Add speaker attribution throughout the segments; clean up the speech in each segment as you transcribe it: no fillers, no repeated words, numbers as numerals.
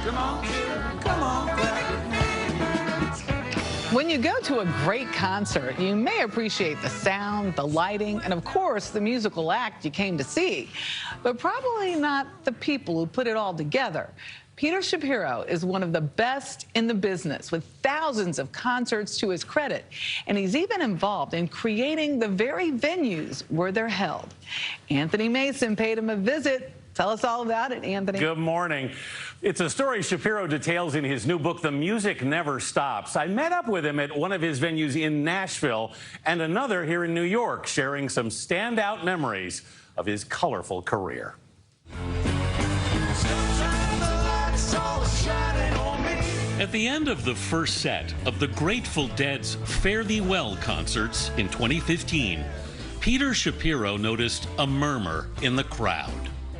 Speaker 1: Come on, come on, clap your hands.
Speaker 2: When you go to a great concert, you may appreciate the sound, the lighting, and of course, the musical act you came to see, but probably not the people who put it all together. Peter Shapiro is one of the best in the business, with thousands of concerts to his credit, and he's even involved in creating the very venues where they're held. Anthony Mason paid him a visit. Tell us all about it, Anthony.
Speaker 3: Good morning. It's a story Shapiro details in his new book, The Music Never Stops. I met up with him at one of his venues in Nashville and another here in New York, sharing some standout memories of his colorful career.
Speaker 4: At the end of the first set of the Grateful Dead's Fare Thee Well concerts in 2015, Peter Shapiro noticed a murmur in the crowd.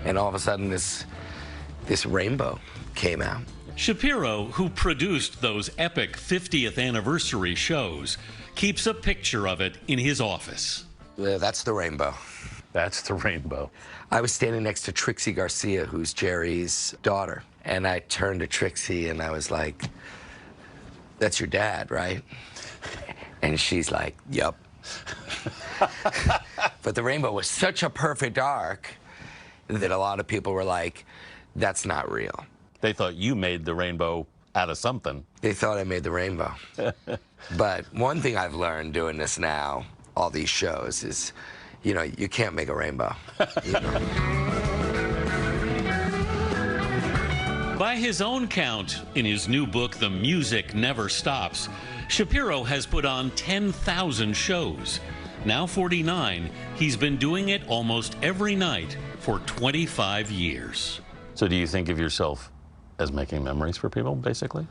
Speaker 5: And all of a sudden, this rainbow came out.
Speaker 4: Shapiro, who produced those epic 50th anniversary shows, keeps a picture of it in his office.
Speaker 5: That's the rainbow.
Speaker 3: That's the rainbow.
Speaker 5: I was standing next to Trixie Garcia, who's Jerry's daughter. And I turned to Trixie and I was like, "That's your dad, right?" And she's like, "Yup." But the rainbow was such a perfect arc that a lot of people were like, "That's not real."
Speaker 3: They thought you made the rainbow out of something.
Speaker 5: They thought I made the rainbow. But one thing I've learned doing this now, all these shows, is, you know, you can't make a rainbow. You know?
Speaker 4: By his own count, in his new book, The Music Never Stops, Shapiro has put on 10,000 shows. Now 49, he's been doing it almost every night for 25 years.
Speaker 3: So do you think of yourself as making memories for people, basically?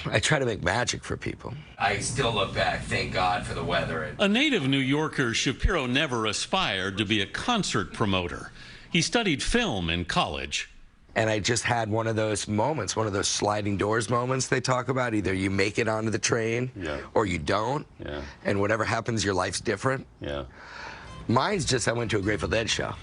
Speaker 5: I try to make magic for people. I still look back, thank God for the weather.
Speaker 4: A native New Yorker, Shapiro never aspired to be a concert promoter. He studied film in college.
Speaker 5: And I just had one of those moments, one of those sliding doors moments they talk about. Either you make it onto the train or you don't.
Speaker 3: Yeah.
Speaker 5: And whatever happens, your life's different.
Speaker 3: Yeah.
Speaker 5: Mine's just I went to a Grateful Dead show.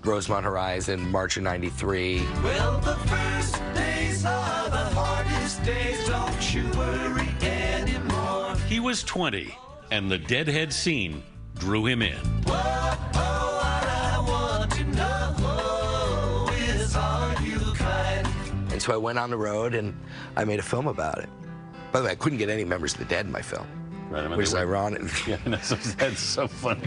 Speaker 5: Rosemont Horizon, March of '93.
Speaker 1: Well, the first days are the hardest days, don't you worry anymore.
Speaker 4: He was 20, and the Deadhead scene drew him in.
Speaker 1: Whoa, oh, what I want to know is, are you kind?
Speaker 5: And so I went on the road and I made a film about it. By the way, I couldn't get any members of the Dead in my film,
Speaker 3: Right,
Speaker 5: which is ironic.
Speaker 3: Yeah, that's so funny.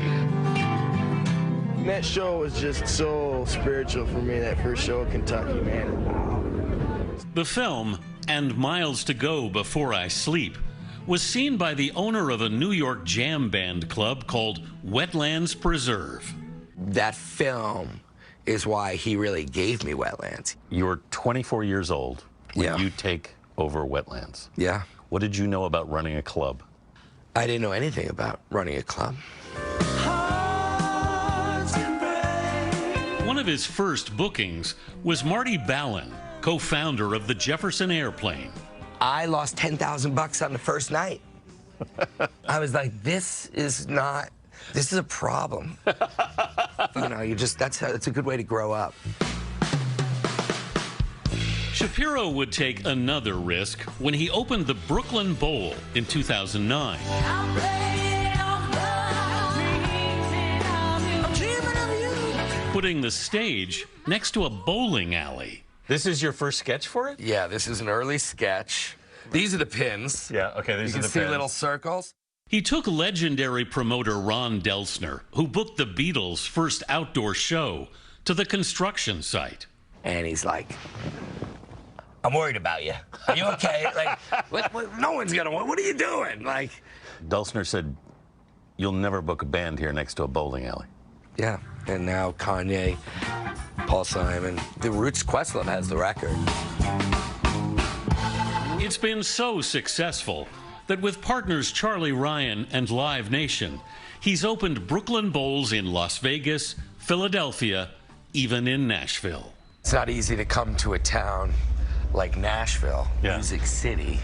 Speaker 6: That show was just so spiritual for me, that first show in Kentucky, man.
Speaker 4: The film, And Miles to Go Before I Sleep, was seen by the owner of a New York jam band club called Wetlands Preserve.
Speaker 5: That film is why he really gave me Wetlands.
Speaker 3: You're 24 years old when
Speaker 5: Yeah.
Speaker 3: you take over Wetlands.
Speaker 5: Yeah.
Speaker 3: What did you know about running a club?
Speaker 5: I didn't know anything about running a club.
Speaker 4: One of his first bookings was Marty Ballin, co-founder of the Jefferson Airplane.
Speaker 5: I lost $10,000 on the first night. I was like, this is a problem. You know, that's a good way to grow up.
Speaker 4: Shapiro would take another risk when he opened the Brooklyn Bowl in 2009. Putting the stage next to a bowling alley.
Speaker 3: This is your first sketch for it?
Speaker 5: Yeah, this is an early sketch. These are the pins.
Speaker 3: Yeah, okay, these
Speaker 5: You
Speaker 3: are
Speaker 5: can
Speaker 3: the
Speaker 5: see
Speaker 3: pins.
Speaker 5: little circles.
Speaker 4: He took legendary promoter Ron Delsner, who booked the Beatles' first outdoor show, to the construction site.
Speaker 5: And he's like, "I'm worried about you. Are you okay?" Like, no one's gonna. What are you doing? Like,
Speaker 3: Delsner said, "You'll never book a band here next to a bowling alley."
Speaker 5: yeah. And now Kanye, Paul Simon, the Roots Questlove has the record.
Speaker 4: It's been so successful that with partners Charlie Ryan and Live Nation, he's opened Brooklyn Bowls in Las Vegas, Philadelphia, even in Nashville.
Speaker 5: It's not easy to come to a town like Nashville, Music City,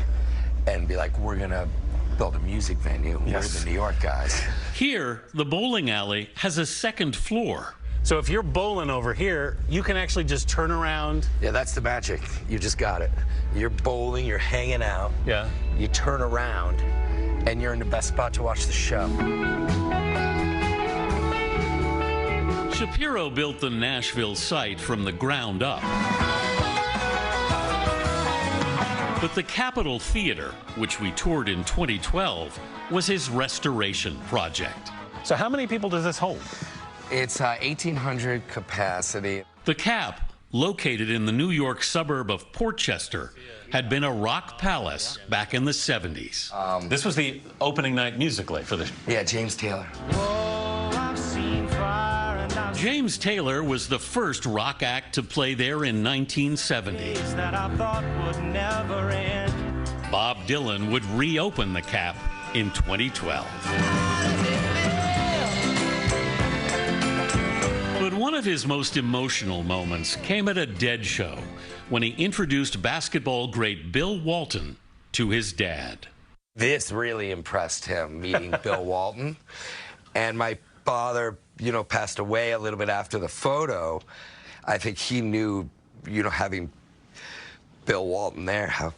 Speaker 5: and be like, we're gonna build a music venue.
Speaker 3: Yes.
Speaker 5: We're the New York guys.
Speaker 4: Here, the bowling alley has a second floor.
Speaker 3: So if you're bowling over here, you can actually just turn around.
Speaker 5: Yeah, that's the magic. You just got it. You're bowling, you're hanging out.
Speaker 3: Yeah.
Speaker 5: You turn around, and you're in the best spot to watch the show.
Speaker 4: Shapiro built the Nashville site from the ground up. But the Capitol Theater, which we toured in 2012, was his restoration project.
Speaker 3: So how many people does this hold?
Speaker 5: It's 1,800 capacity.
Speaker 4: The Cap, located in the New York suburb of Portchester, had been a rock palace back in the 70s.
Speaker 3: This was the opening night musically for the...
Speaker 5: Yeah, James Taylor.
Speaker 4: James Taylor was the first rock act to play there in 1970. Bob Dylan would reopen the Cap in 2012. But one of his most emotional moments came at a Dead show when he introduced basketball great Bill Walton to his dad.
Speaker 5: This really impressed him, meeting Bill Walton. And my father, passed away a little bit after the photo. I think he knew, having Bill Walton there, how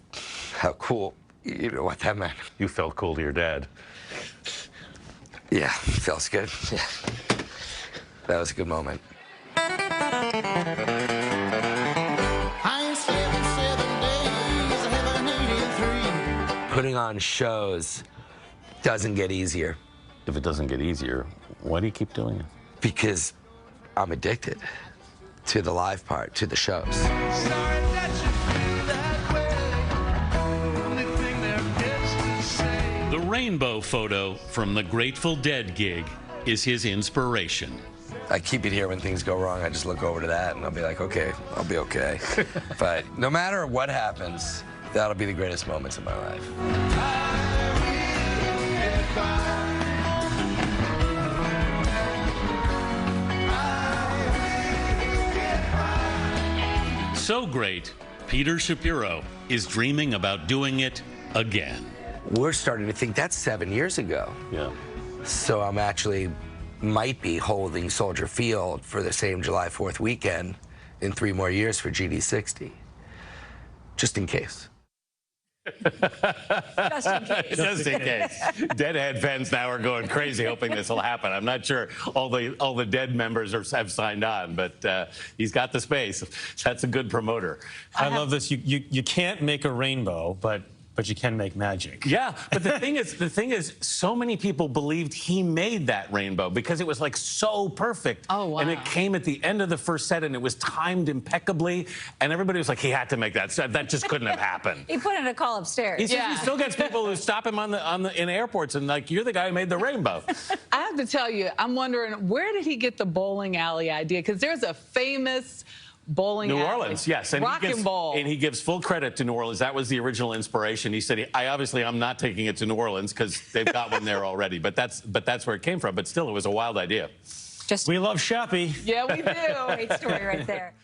Speaker 5: cool, what that meant.
Speaker 3: You felt cool to your dad.
Speaker 5: Yeah, feels good. Yeah. That was a good moment. Putting on shows doesn't get easier.
Speaker 3: If it doesn't get easier, why do you keep doing it?
Speaker 5: Because I'm addicted to the live part, to the shows.
Speaker 4: The rainbow photo from the Grateful Dead gig is his inspiration.
Speaker 5: I keep it here when things go wrong. I just look over to that and I'll be like, okay, I'll be okay. But no matter what happens, that'll be the greatest moments of my life.
Speaker 4: So great, Peter Shapiro is dreaming about doing it again.
Speaker 5: We're starting to think that's 7 years ago.
Speaker 3: Yeah.
Speaker 5: So I'm actually might be holding Soldier Field for the same July 4th weekend in 3 more years for GD60. Just in case.
Speaker 7: Just in case.
Speaker 3: Just in case. Deadhead fans now are going crazy hoping this will happen. I'm not sure all the Dead members have signed on, but he's got the space. That's a good promoter.
Speaker 8: I love this. You can't make a rainbow, but you can make magic.
Speaker 3: Yeah, but the thing is, so many people believed he made that rainbow because it was like so perfect.
Speaker 2: Oh, wow.
Speaker 3: And it came at the end of the first set and it was timed impeccably, and everybody was like, he had to make that. So that just couldn't have happened.
Speaker 7: He put in a call upstairs.
Speaker 3: He still gets people who stop him in airports and like, you're the guy who made the rainbow.
Speaker 2: I have to tell you, I'm wondering, where did he get the bowling alley idea? Because there's a famous bowling
Speaker 3: New
Speaker 2: alley.
Speaker 3: Orleans, yes.
Speaker 2: Rock and bowl.
Speaker 3: And he gives full credit to New Orleans. That was the original inspiration. He said, I'm not taking it to New Orleans because they've got one there already. But that's where it came from. But still, it was a wild idea.
Speaker 7: Just
Speaker 8: We love Shappy.
Speaker 2: Yeah, we do.
Speaker 7: great story right there.